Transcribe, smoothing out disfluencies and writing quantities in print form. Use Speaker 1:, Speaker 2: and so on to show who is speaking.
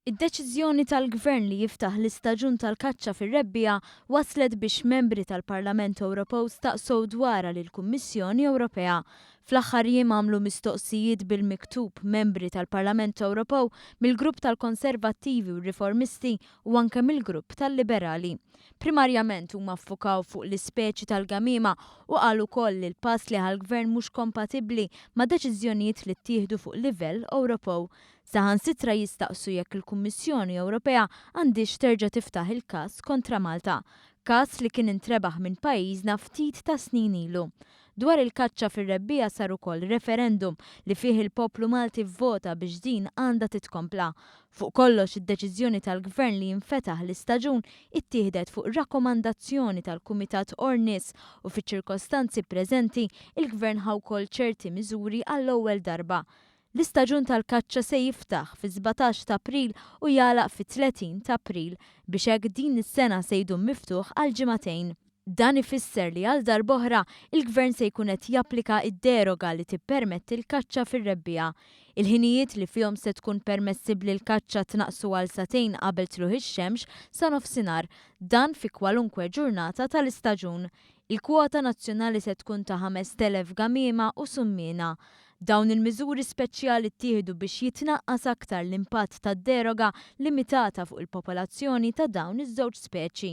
Speaker 1: Id-deċiżjoni tal-Gvern li jiftaħ l-istaġun tal-kaċċa fir-rebbija waslet biex membri tal-Parlament Ewropew staqsow dwarha lill-Kummissjoni Ewropea. Fl-aħħar jiem għamlu mistoqsijiet bil-miktub membri tal-Parlament Ewropew mill-grupp tal-Konservattivi u Riformisti u anke mill-grupp tal-Liberali. Primarjament huma ffukaw fuq l-ispeċi tal-gamiema u qalu wkoll li l-pass li għall-Gvern mhux kompatibbli ma' deċiżjonijiet li ttieħdu fuq livell Ewropew. Saħansitra jistaqsu jekk il-Kummissjoni Ewropea għandix terġa' tiftaħ il-każ kontra Malta, każ li kien intrebaħ minn pajjiżna ftit ta' snin ilu. Dwar il-kaċċa fir-rebbija sar ukoll referendum li fih il-poplu Malti vvota biex din għandha titkompla. Fuq kollox id-deċiżjoni tal-Gvern li jinfetaħ l-istaġun ittieħdet fuq rakkomandazzjoni tal-Kumitat Ornis u fiċ-ċirkostanzi preżenti il-Gvern ħa wkoll ċerti miżuri għall-ewwel darba. L-istaġun tal-kaċċa se jiftaħ fi 17 ta' April u jagħlaq fi 30 ta' April biex hekk din is-sena se jdum miftuħ għal ġimagħtejn. Dan ifisser li għal darb'oħra il-Gvern se jkun qed japplika id-deroga li tippermetti l-kaċċa fir-rebbija. Il-ħinijiet li fihom se tkun permessibbli l-kaċċa tnaqqsu għal satejn qabel tluħ ix-xemx sa nofsinhar, dan fi kwalunkwe ġurnata tal-istaġun. Il-kwota nazzjonali se tkun ta' 5,000 gamiema u summiena. Dawn il-miżuri speċjali ttieħdu biex jitnaqqas aktar l-impatt tad-deroga limitata fuq il-popolazzjoni ta' dawn iż-żewġ speċi.